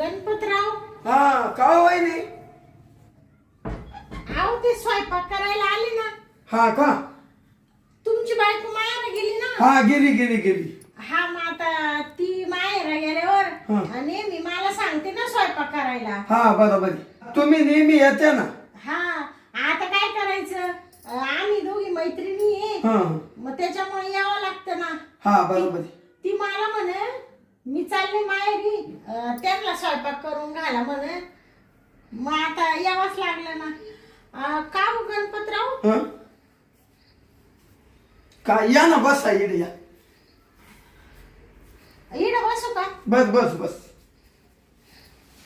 गणपतराव, हा का वहिनी? आहो ते स्वयंपाक करायला आले ना. हा का? तुमची बायको माहेर गेली ना. हा गेली गेली गेली. हा मग आता ती माहेर गेल्यावर हा. नेहमी मला सांगते ना स्वयंपाक करायला. हा बरोबर. तुम्ही नेहमी येते ना. हा आता काय करायचं, आम्ही दोघी मैत्रिणी आहे. हा मग त्याच्यामुळे यावं लागतं ना. हा बरोबर. ती मला म्हणे मी चालले माहेरी, त्यांना स्वयंपाक करून घाला म्हणे. मग आता यावंच लागलं ना. का हो गणपतराव? हा का या ना, बसा इकडे या. इकडं बसू का? बस बस बस.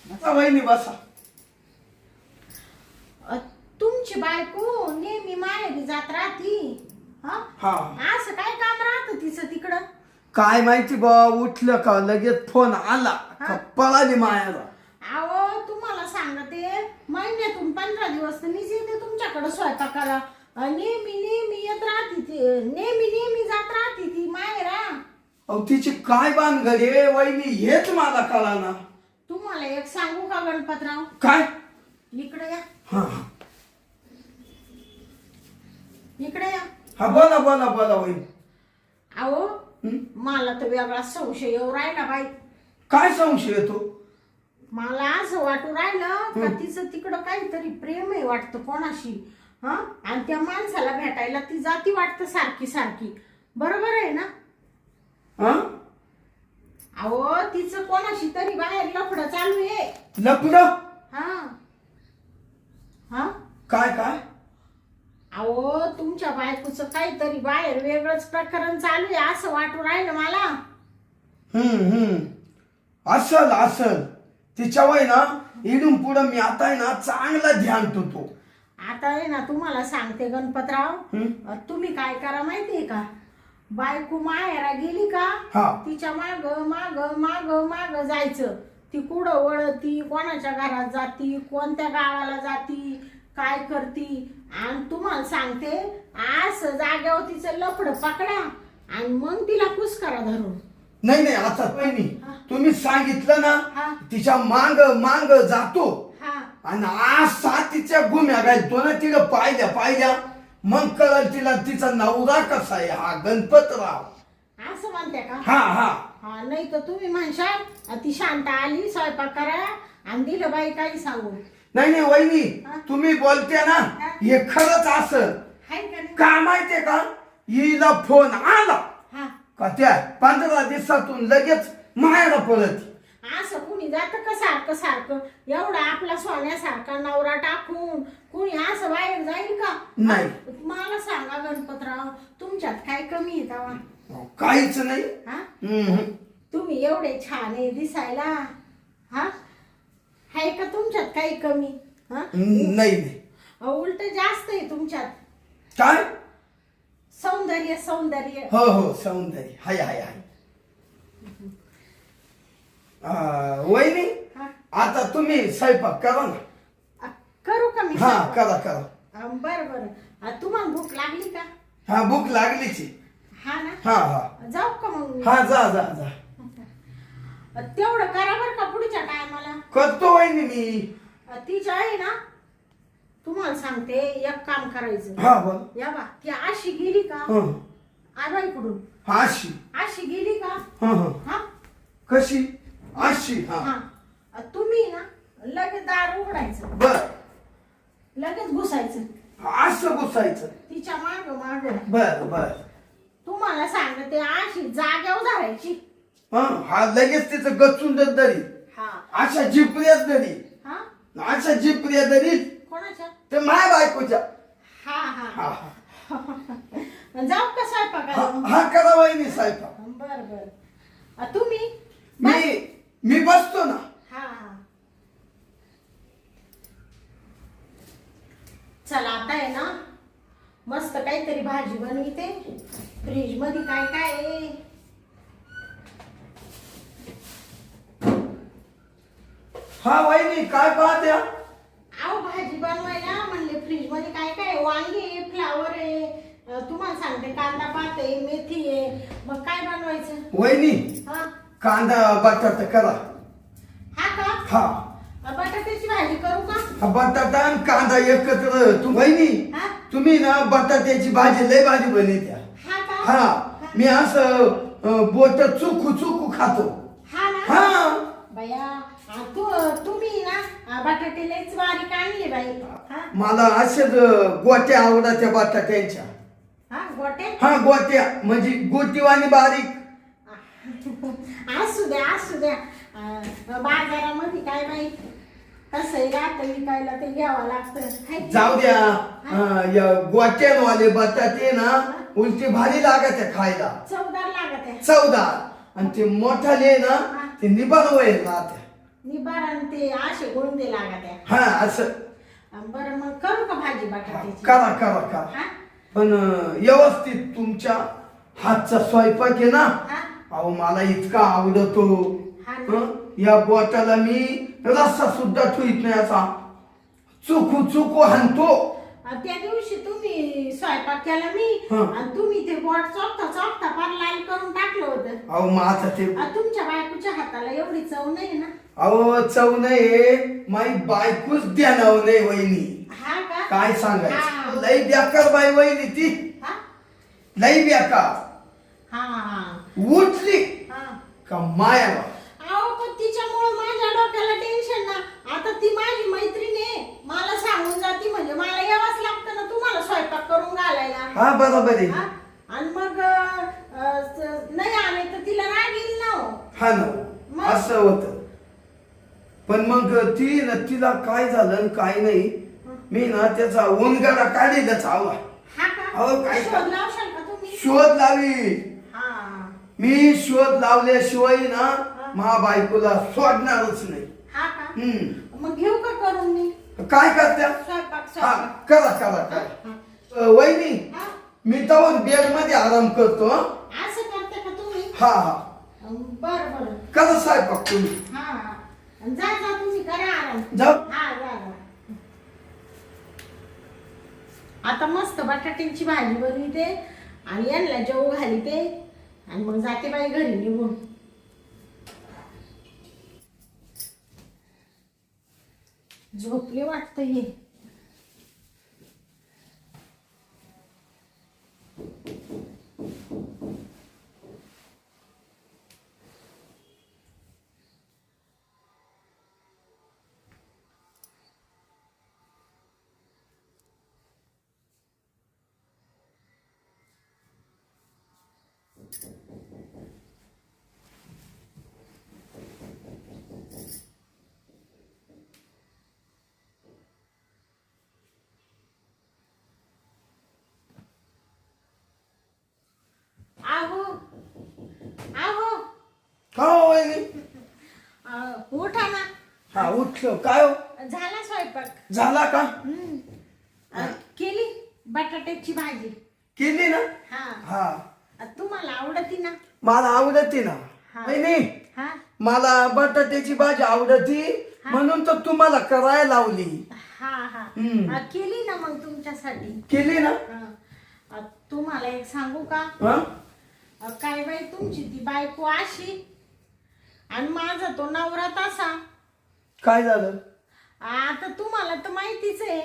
बसा वहिनी बसा. तुमची बायको नेहमी माहेरी जात राहती. हा हा असं काय काम राहतं तिचं तिकडं? काय माहिती बा, उठलं का लगेच फोन आला का पळाली मायाला. अहो तुम्हाला सांगते, महिन्यातून 15 दिवस तर मीच येते तुमच्याकडे स्वयंपाकाला. नेहमी नेहमी येत राहते ती, नेहमी नेहमी जात राहते ती माहेरा. अहो तिची काय भानगड आहे वहिनी, हेच मला कळाना. तुम्हाला एक सांगू का गणपतराव? काय? इकडे या, हा इकडे या. हा बोला बोला बोला वहिनी. अहो मला तर वेगळा संशय येऊ राहिला बाई. काय संशय येतो? मला असं वाटू राहिलं का तिचं तिकडं काहीतरी प्रेम आहे वाटतं कोणाशी. हा आणि त्या माणसाला भेटायला ती जाती वाटतं सारखी सारखी. बरोबर आहे ना? हा अहो तिचं कोणाशी तरी बाहेर लफडं चालू आहे. लपड? हा हा काय काय? अहो तुमच्या बायकोचं काहीतरी बाहेर वेगळंच प्रकरण चालू आहे असं वाटू राहिलं मला. हम्म. असल असल. तिच्या वय ना इडून पुढं मी आता आहे ना चांगला ध्यान ठेवतो. आता आहे ना तुम्हाला सांगते गणपतराव, तुम्ही काय करा माहितीये का? बायको माहेरा गेली का हा. तिच्या माग माग माग माग जायचं. ती कुठं वळती, कोणाच्या घरात जाती, कोणत्या गावाला जाती, काय करती. आणि तुम्हाला सांगते असं जाग्यावर तिचं लफड पकडा आणि मग तिला कुस्करा धरून. नाही नाही आता वहिनी तुम्ही सांगितलं हा. ना, तिच्या मांग मांग जातो हा आणि असा तिच्या गुम्या घालतो ना. तिला पाहिल्या मग कळल तिला तिचा नवरा कसा आहे हा गणपतराव. असं म्हणते का? हा हा हा नाही तर तुम्ही म्हणशाल ती शांत आली स्वयंपाक करा आणि दिलं बाई काही सांगू. नाही नाही वहिनी तुम्ही बोलते ना हे खरंच असं. हाय का नाही? का माहितीये का, हिला फोन आला हा का त्या 15 दिवसातून लगेच मायाला पळत. असं कुणी जात का सारखं सारखं? एवढा आपला सोन्यासारखा नवरा टाकून कुणी असं बाहेर जाईल का? नाही. मला सांगा गणपतराव, तुमच्यात काय कमी आहे तेव्हा? काहीच नाही. हा हम्म. तुम्ही एवढे छान आहे दिसायला. हा आहे का तुमच्यात काही कमी? हा नाही उलट जास्त आहे तुमच्यात काय? सौंदर्य सौंदर्य. हो सौंदर्य हाय हाय हाय. वहिनी हा आता तुम्ही स्वयंपाक करा ना. करू का मी? हा करा. बरं बरं. तुम्हाला भूक लागली का? हा भूक लागलीच. हा ना. हा जाऊ का मग? हा जा तेवढं करा बरं का पुढच्या टायमाला. करतो वहिनी मी. तिची आहे ना, तुम्हाला सांगते एक काम करायचं. हा बोल. या बा ती अशी गेली का आबाईकडून, अशी गेली का हा कशी अशी? हा हा तुम्ही ना लगेच दार उघडायचं, बर. लगेच घुसायचं असं घुसायचं तिच्या माग माग. बर. तुम्हाला सांगते अशी जाग्यावर धरायची. हा लगेच तिचं गचून दरी. हा अशा जिपऱ्यात दरी. हा अशा जिपऱ्या दरी कोणाच्या? ते माय बायकोच्या. हा हा हा जाऊ का स्वयंपाकाला? हा करा वहिनी स्वयंपाक. बर बर. तुम्ही मी बसतो ना. हा चला आता आहे ना मस्त काहीतरी भाजी बनविते. फ्रीज मध्ये काय काय आहे? हा वहिनी काय पाहते? आहो भाजी बनवायला म्हणले फ्रीज मध्ये काय काय? वांगी आहे, फ्लावर आहे, तुम्हाला सांगते कांदा पात आहे, मेथी आहे. मग काय बनवायचं वहिनी हा? कांदा बटाटा करा. हा का? हा बटाट्याची भाजी करू का? हा, बटाटा आणि कांदा एकत्र. तू बहिणी हा? तुम्ही ना बटाट्याची भाजी लय भाजी बनवत्या. हा का? हा मी असं बोट चुकू चुकू खातो. हा ना? हा बया तुम्ही ना बटाटे लयच बारीक आणले बाई. हा? मला असेच गोट्या आवडत्या बटाट्यांच्या. हा गोटे? हा गोट्या म्हणजे गोटीवाणी बारीक. असू द्या असू द्या. बाजारामध्ये काय बाई कसंही राहतं विकायला ते घ्यावं लागतं. हाय की? जाऊ द्या. या गोट्यांवाले बटाटे ना उलटी भारी लागत खायला. चवदार लागत आहे. चवदार आणि ते मोठाले ना ते निबार वय राहते. निबारण ते असे गोंदे लागत आहे. हा असं. बरं मग करू का भाजी बटाट्याची? करा करा करा. हा? पण व्यवस्थित तुमच्या हातचा स्वयंपाक आहे ना. हा? अहो मला इतका आवडतो. हा ना? या बोटाला मी रस्सा सुद्धा ठेवत नाही असा चुकू चुकू हाणतो. त्या दिवशी तुम्ही स्वयंपाक केला मी हं. आणि तुम्ही ते बोट चोखता चोखता फार लाल करून टाकलं होतं. अहो माझा ते तुमच्या बायकोच्या हाताला एवढी चव नाही ना. अहो चव नाही माई बायकोच द्यानाव नाही वहिनी. हा का? काय हा. सांगायचं लई बेकार बाई वहिनी ती. हा? लई बेकार. हा हा उठली हा. का माया. अहो पण तिच्यामुळे माझ्या डोक्याला टेन्शन ना. आता ती माझी मैत्रीण आहे, मला सांगून जाती म्हणजे मला यावंच लागतं ना तुम्हाला स्वयंपाक करून घालायला. हा बरोबर आहे. हा? आणि मग नाही आले तर तिला राग येईल ना हो. हा ना मग? असं होत. पण मग ती ना तिला काय झालं आणि काय नाही मी ना त्याचा उनगाडा काढीलच हवा. हा का? अहो, काय शोध लावशाल का तुम्ही? शोध लावी. हा. मी शोध लावल्याशिवाय ना मा बायकोला सोडणारच नाही. हा का? हम्म. मग घेऊ का करून मी काय करत्या? स्वयंपाक हा स्वयंपाक? करा करा करा. वहिनी हा? मी तर बेड मध्ये आराम करतो. हं? असं करते का तुम्ही? हा हा बरं बरं. करा स्वयंपाक तुम्ही. हा हा. जा जा तुम्ही करा आराम. जाऊ. हा जा जा. आता मस्त बटाट्याची भाजी बनवते आणि यांना जेवू घालते आणि मग जाते बाई घरी निघून. झोपले वाटतं हे. आहो आहो हा वहिनी. उठा ना. हा उठलो. काय हो? झाला स्वयंपाक? झाला का? केली बटाट्याची भाजी. केली ना. हा. हा तुम्हाला आवडती ना? मला आवडते ना. हा. वहिनी हा मला बटाट्याची भाजी आवडती म्हणून तर तुम्हाला करायला लावली. हा हा. हम्म. केली ना मग तुमच्यासाठी. केली ना. तुम्हाला एक सांगू का? हा काय बाई तुमची ती बायको अशी आणि माझा तो नवरा तसा. काय झालं? आता तुम्हाला तर माहितीच आहे.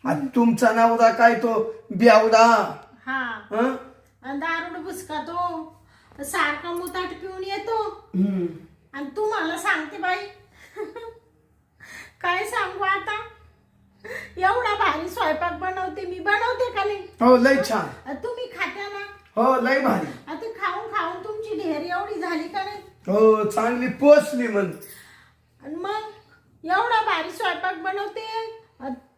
आता तुमचा नवरा काय तो बेवडा. हा. हं? दारुड बुसका तो सारखा मुताट पिऊन येतो. हम्म. आणि तुम्हाला सांगते बाई काय सांगू आता. एवढा भारी स्वयंपाक बनवते मी. बनवते का नाही? हो लय छान. तुम्ही खात्या ना? हो लय भारी. आता खाऊन खाऊन तुमची ढेर एवढी झाली का नाही? हो चांगली पोचली म्हण. आणि मग एवढा भारी स्वयंपाक बनवते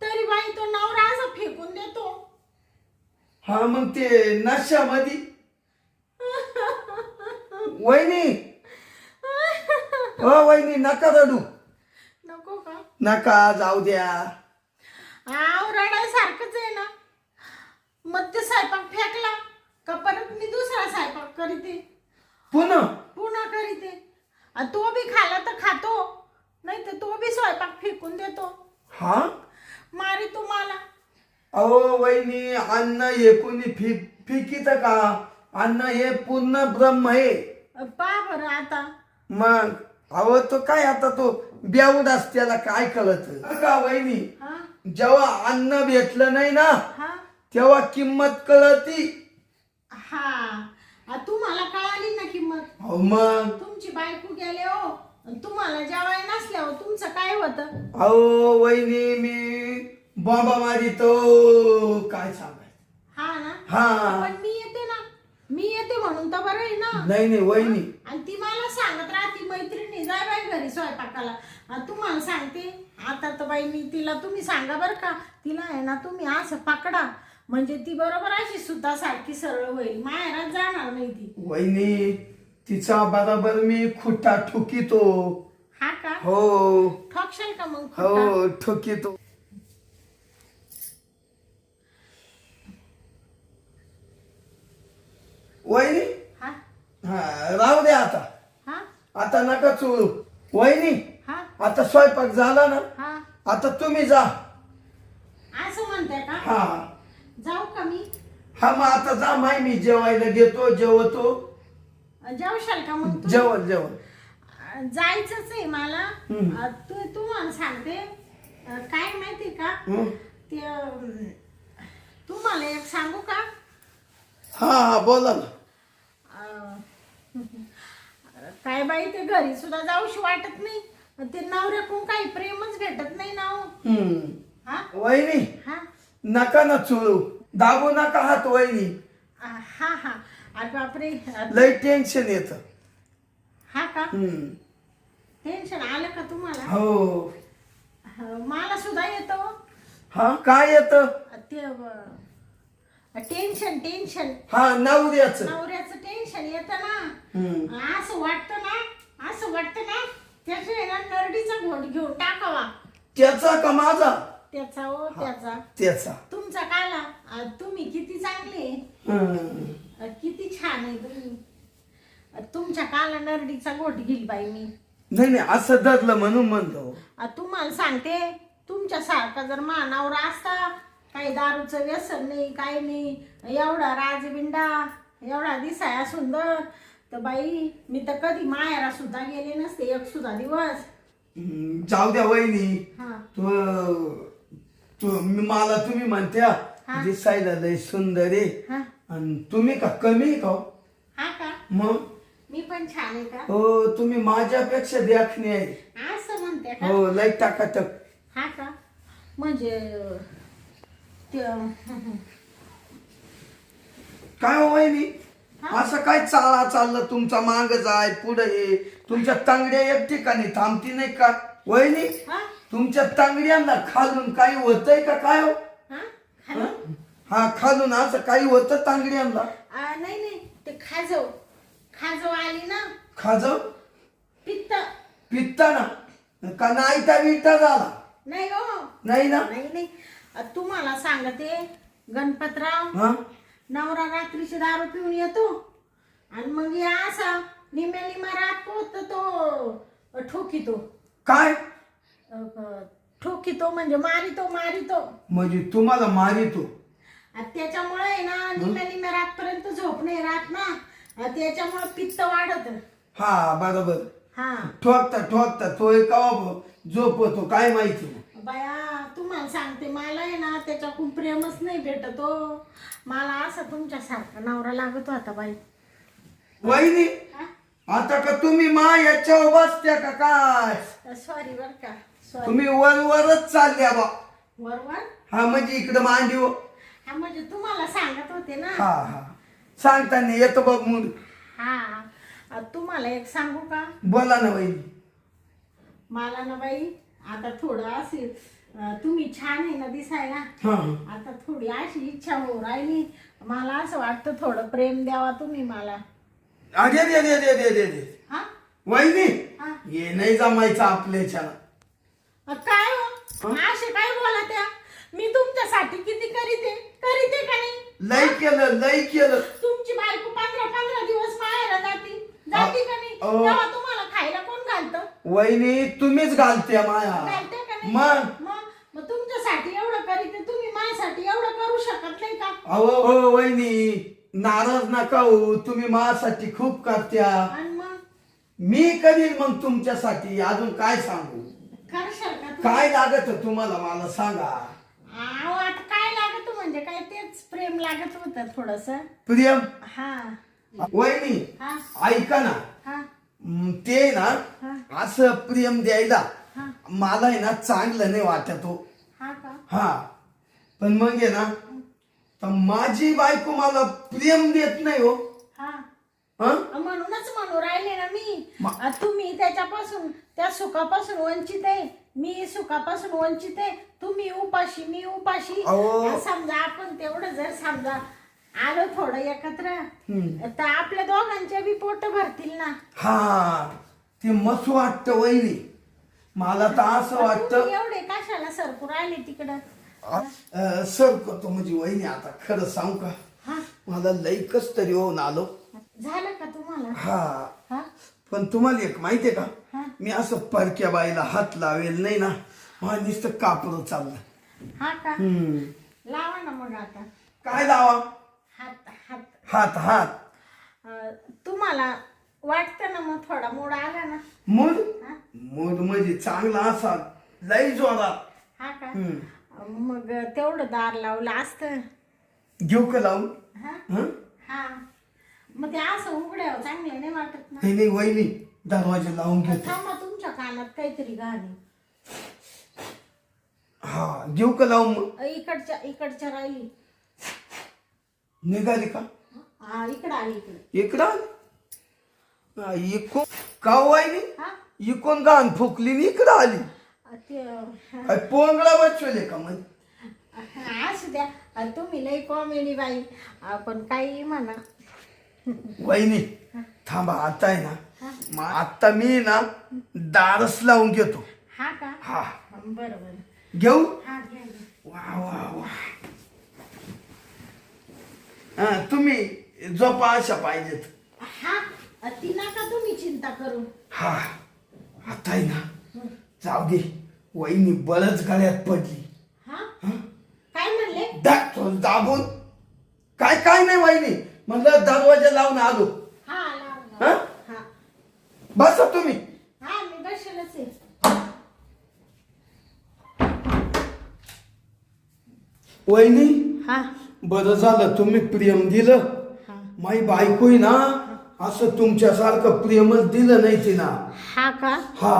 तरी बाई तो नवरा असा फेकून देतो. हा मग ते नशामध्ये. वहिनी हो वहिनी नका रडू. नको का? नका जाऊ द्या. रडायसारखंच आहे ना. मग ते स्वयंपाक फेकला का परत मी दुसरा स्वयंपाक करीते. पुन्हा करीते. आणि तो बी खाला तर खातो नाही तर तो बी स्वयंपाक फेकून देतो. हा मारी तुम्हाला. अहो वहिनी अन्न हे कोणी फिकीत का? अन्न हे पूर्ण ब्रह्म आहे. पहा बरं आता. मग अहो तो काय आता तो बेवडाच त्याला काय कळत का वहिनी. हा जेव्हा अन्न भेटलं नाही ना हा तेव्हा किंमत कळती. हा तुम्हाला कळाली ना किंमत. हो मग. तुमची बायको गेले हो आणि तुम्हाला जेवाय नसल्यावर तुमचं काय होतं. अहो वहिनी मी बॉम्बा मारितो काय सांगायचं. हा ना. हा. पण मी येते ना. मी येते म्हणून तर बरं आहे ना. नाही नाही वहिनी. आणि ती मला सांगत राहती मैत्रिणी जाय बाई घरी स्वयंपाकाला. आणि तुम्हाला सांगते आता तर बाई मी तिला तुम्ही सांगा बरं का तिला आहे ना तुम्ही असं पकडा म्हणजे ती बरोबर अशी सुद्धा सारखी सरळ होईल माहेरात जाणार नाही ती. वहिनी तिचा बरोबर मी खुट्टा ठोकितो. हा का. हो ठोकशाल का मग. हो ठोकितो. वहिनी हा हा राहू दे आता. हा आता नका चोळू. वहिनी हा आता स्वयंपाक झाला ना हा आता तुम्ही जा. असं म्हणते का. हा जाऊ का मी. हा मग आता जा माय मी जेवायला घेतो जेवतो. जेवशाल का मग तुम्ही? जेवण जेवण. जायचंच आहे मला. हम्म. तुम्हाला सांगते काय माहिती का हं? ते तुम्हाला एक सांगू का. हा हा बोला ना. अं, काय बाई ते घरी सुद्धा जाऊशी वाटत नाही. ते नवऱ्याकडून काही प्रेमच भेटत नाही ना हो. हम्म. हा वहिनी हा नका ना चोळू. दाबू नका हात वहिनी. हा हा अरे बापरे. लय टेन्शन येत. हा का हम्म. टेन्शन आलं का तुम्हाला. हो मला सुद्धा येतो हा काय येत. ते टेन्शन टेन्शन. हा नवऱ्याच. नवऱ्याचं टेन्शन येतं ना. हम्म. असं वाटतं ना त्याच्या आहे ना नरडीचा घोट घेऊन टाकावा. त्याचा का माझा. त्याचा हो त्याचा. त्याचा. तुमचा काला तुम्ही किती चांगले हम्म. किती छान आहे तुम्ही. तुमच्या काला नरडीचा घोट घेईल बाई मी. नाही नाही असं धरलं म्हणून म्हणतो. तुम्हाला सांगते तुमच्या सारखा जर मानावर असता काही दारूचं व्यसन नाही काही नाही एवढा राजबिंडा एवढा दिसाया सुंदर तर बाई मी तर कधी माहेरा सुद्धा गेले नसते एक सुद्धा दिवस. जाऊ द्या वहिनी. हा मला तुम्ही म्हणत्या हा. दिसायला लय सुंदर आहे. हा आणि तुम्ही का कमी आहे का हो? हा का मग मी पण छान आहे का. हो तुम्ही माझ्यापेक्षा देखणी आहे. असं म्हणते का. हो लय टाकाटक. हा का म्हणजे ते काय हो वहिनी हा? असं काय चाला चाललं तुमचा मांग जाय पुढे ये. तुमच्या तांगड्या एक ठिकाणी थांबती नाही का वहिनी. हा तुमच्या तांगड्यांना खालून काही होतंय का काय हो. हा खाली? हा खालून असं काही होतं तांगड्यांना. नाही नाही ते खाजव आली ना. खाजव पित्त. पित्ता ना का नाही त्या विटा झाला. नाही हो नाही ना. नाही तुम्हाला सांगते गणपतराव हा नवरा रात्रीची दारू पिऊन येतो आणि मग या असा निम्या रात पोहत तो ठोकितो. काय ठोकितो म्हणजे मारितो म्हणजे तुम्हाला मारितो. आणि त्याच्यामुळे आहे ना निम्या रातपर्यंत झोप नाही राहत ना. त्याच्यामुळे पित्त वाढत. हा बरोबर. हा ठोकता तो एका झोपतो काय माहिती. बाया तुम्हाला सांगते मला आहे ना त्याच्याकडून प्रेमच नाही भेटत हो. मला असं तुमच्यासारखा नवरा लागत होता बाई. वहिनी हा? आता का तुम्ही याच्यावर बसत्या का काय. सॉरी बर का सॉरी. तुम्ही वरच चालल्या बा. वरवर हा म्हणजे इकडं मांडीव. हा म्हणजे तुम्हाला सांगत होते ना. हा हा सांगताना येतो बघ म्हणून. हा तुम्हाला एक सांगू का. बोला ना वहिनी. मला ना बाई आता थोडं असे तुम्ही छान आहे ना दिसायला. हा आता थोडी अशी इच्छा हो राहिली मला असं वाटतं थोडं प्रेम द्यावा तुम्ही मला. अरे दे दे दे दे दे दे. हा वहिनी हा ये नाही जमायचं आपल्याच्याला. काय हो असे काय बोला त्या. मी तुमच्यासाठी किती करीते का नाही. लय केलं. तुमची बायको 15 दिवस माहेरा जाती का नाही. तेव्हा तुम्हाला खायला कोण घालतं. वहिनी तुम्हीच घालते माया. घालते का नाही. मग मग तुमच्यासाठी एवढं करीते तुम्ही माझ्यासाठी एवढं करू शकत नाही का. वहिनी नाराज नका हो. तुम्ही माझ्यासाठी खूप करत्या. आणि मग मी करीन मग तुमच्यासाठी. अजून काय सांगू? करशाल का तू? काय लागत तुम्हाला मला सांगा. अहो आता काय लागत म्हणजे काय तेच प्रेम लागत होतं थोडस. प्रियम हा वहिनी हा ऐका ना. हा ते ना हा असं प्रेम द्यायला हा मला आहे ना चांगलं नाही वाटत हो. हा का? हा पण मग आहे ना तर माझी बायको मला प्रेम देत नाही हो. हा हं? म्हणूनच म्हणू राहिले ना मी. मा- तुम्ही त्याच्यापासून त्या सुखापासून वंचित आहे, मी सुखापासून वंचित आहे. तुम्ही उपाशी मी उपाशी. अहो. समजा आपण तेवढं जर समजा आलो थोडं एकत्र हम्म. तर आपल्या दोघांच्या बी पोट भरतील ना. हा ते मस्त वाटतं वहिनी. मला तर असं पण वाटतं तुम्ही एवढे कशाला सरकू राहिले तिकडं? सर करतो म्हणजे वहिनी आता खरं सांगू का हा मला लई कस तरी होऊन आलो. झालं का तुम्हाला? हा हा पण तुम्हाला एक माहितीये का हा मी असं परक्या बाईला हात लावेल नाही ना मला नुसतं कापड चाललं. हा का? हम्म. लावा ना मग आता काय लावा? हात हात. हात हात तुम्हाला वाटतं ना मग थोडा मूड आला ना? मूड हा मूड म्हणजे चांगला असा लई जोरात. हा का? हम्म. मग तेवढं दार लावलं असतं. घेऊ का लावून? हा हं? हा मग ते असं उघड्यावर चांगलं नाही वाटत ना. नाही नाही वहिनी दरवाजा लावून घेतो. थांबा तुमच्या कानात काहीतरी गाणे. हा घेऊ का लावून मग? इकडच्या राहिली. निघाली का? हा इकडं आली इकडे. इकडं आली? हा, इको का वहिनी हा इकोन गाण फुकली नि इकडं आली. ते काय पोंगळा बसवले का मग? असू द्या. तुम्ही लई कॉमेडी बाई. पण काही म्हणा. वहिनी थांबा आता आहे ना हा आता मी ना दारच लावून घेतो. हा का? हा बरं बरं. घेऊ? हा घ्या घ्या. वा वा वा हा तुम्ही झोपा अशा पाहिजेत. हा ती नका तुम्ही चिंता करू. हा आता आहे ना जाऊ दे वहिनी बळच गळ्यात पडली. हा हं? काय म्हणले? दाबून काय काय नाही वहिनी म्हणलं दरवाजा लावून आलो. हा लाव हा? हा बसा तुम्ही. हा मी बसेलच आहे. वहिनी हा बरं झालं तुम्ही प्रेम दिलं. हा माई बायकोय ना असं तुमच्यासारखं प्रेमच दिलं नाही तिना. हा का? हा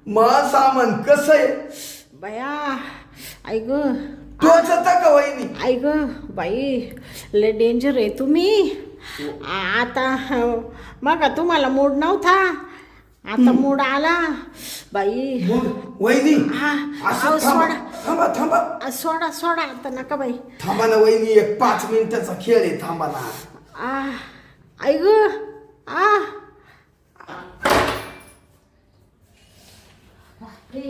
मग सामान कसं आहे बया ऐक तोच होता का वहिनी? ऐक बाई लय डेंजर आहे तुम्ही. आता मग तुम्हाला मूड नव्हता आता मूड आला बाई. मग वहिनी हा असं अहो, थांबा सोडा थांबा थांबा सोडा सोडा आता नका बाई. थांबा ना वहिनी एक 5 मिनिटाचा खेळ आहे थांबा ना. ऐक बापरे.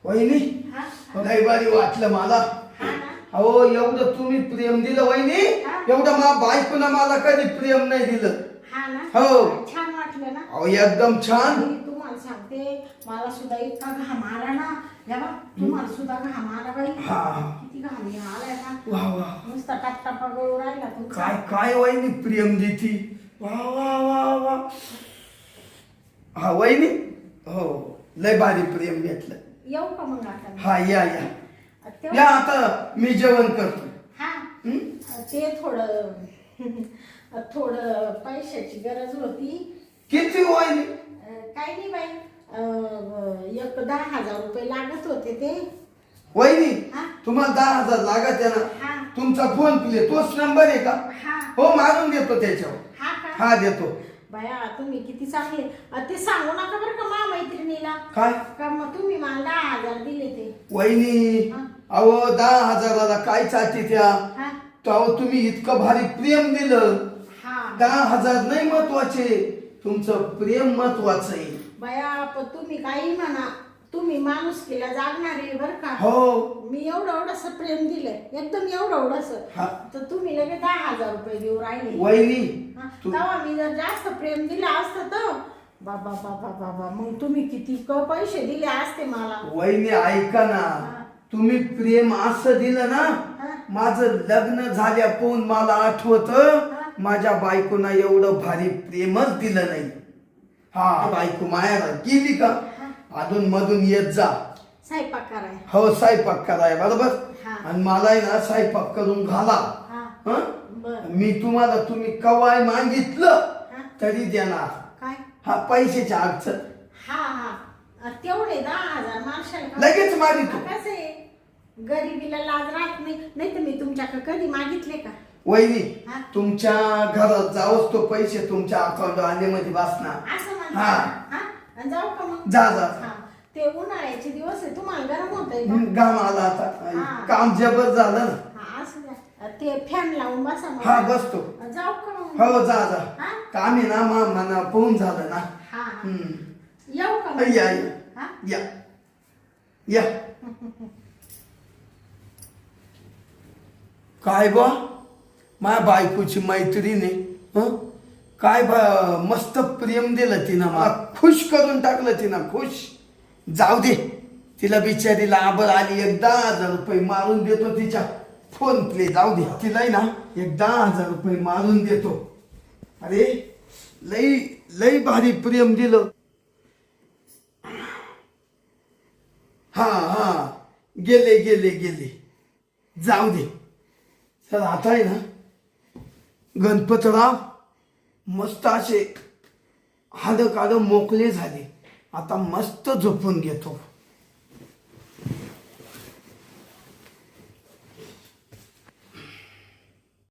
वहिनी हा लय भारी वाटलं मला. हा ना? अहो एवढं तुम्ही प्रेम दिलं वहिनी हा. एवढं मा बायकोनं मला कधी प्रेम नाही दिलं. हा ना? हो. छान वाटलं ना? अहो एकदम छान. मी तुम्हाला सांगते मला सुद्धा इतका घाम आला ना. या बा तुम्हाला सुद्धा घाम आला बाई. हा किती घाम आलाय ना. वा वा नुसता टपटपा गळू राहिला तुमचा. काय काय वहिनी प्रेम देती. वा वा वा वा हा वहिनी हो लय भारी प्रेम घेतलं. येऊ का मग आता मी? हा या या तेव्हा- या आता मी जेवण करतो. हा हं? ते थोडं थोडं पैशाची गरज होती. किती वहिनी? काही नाही बाई. एक 10,000 रुपये लागत होते ते. वहिनी हा तुम्हाला 10,000 लागत आहे ना. हा तुमचा फोन पे तोच नंबर आहे का? हा हो मारून देतो त्याच्यावर. हा का? हा देतो. बाया तुम्ही किती चांगले. ते सांगू नका बरं का मा मैत्रिणीला. काय का मग तुम्ही मला 10,000 दिले ते. वहिनी हा. अहो 10,000ला काय चालते त्या हा तेव्हा तुम्ही इतकं भारी प्रेम दिलं. हा 10,000 नाही महत्वाचे तुमचं प्रेम महत्वाचं आहे. बाया पण तुम्ही काही म्हणा तुम्ही माणुसकीला जागणारे बरं का. हो मी एवढंसं प्रेम दिलंय एकदम एवढंसं. हा. तर तुम्ही लगेच 10,000 रुपये देऊ राहिले. वहिनी हा, तू तेव्हा मी जर जास्त प्रेम दिलं असतं तर बाबा बाबा बाबा मग तुम्ही किती पैसे दिले असते मला. वहिनी ऐका ना तुम्ही प्रेम असं दिलं ना हा, माझं लग्न झाल्या पाहून मला आठवत माझ्या बायकोना एवढं भारी प्रेमच दिलं नाही. हा बायको मायाला गेली का अधून मधून येत जा स्वयंपाक कराय. हो स्वयंपाक कराय बरोबर. हा. आणि मला आहे ना स्वयंपाक करून घाला. हा हं? बर. मी तुम्हाला तुम्ही कवाय मागितलं हा. तरी देणार. काय? हा पैशाची अडचण हा हा तेवढे 10,000 मार्शाल का? लगेच मागितो. कसं आहे गरिबीला लाज राहत नाही तर मी तुमच्याकडे कधी मागितले का? वहिनी हा. तुमच्या घरात जाऊच तो पैसे तुमच्या अकाउंट आणण्यामध्ये बसणार. असं म्हणता हा. हा आणि जाऊ का मग? जा जा हा ते उन्हाळ्याचे दिवस आहे तुम्हाला गरम होतंय का? घाम आला आता हा. काम जबर झालं ना. हा असं द्या. ते फॅन लावून बसा मग. हा बसतो. जाऊ का मग? हो जा जा हा? काम आहे ना मना पोहून झालं ना. हा हम्म. येऊ का मग? या हा? या या काय बा माझ्या बायकोची मैत्रीण आहे. हं? काय मस्त प्रेम दिलं तिनं मला खुश करून टाकलं तिनं खुश. जाऊ दे तिला बिचारीला आबर आली 10,000 रुपये मारून देतो तिच्या फोन पे. जाऊ दे तिला ना 10,000 रुपये मारून देतो. अरे लई लई भारी प्रेम दिलं. हा हा गेले गेले गेले जाऊ दे. तर आता आहे ना गणपतराव मस्त असे हाड काढ मोकळे झाले. आता मस्त झोपून घेतो.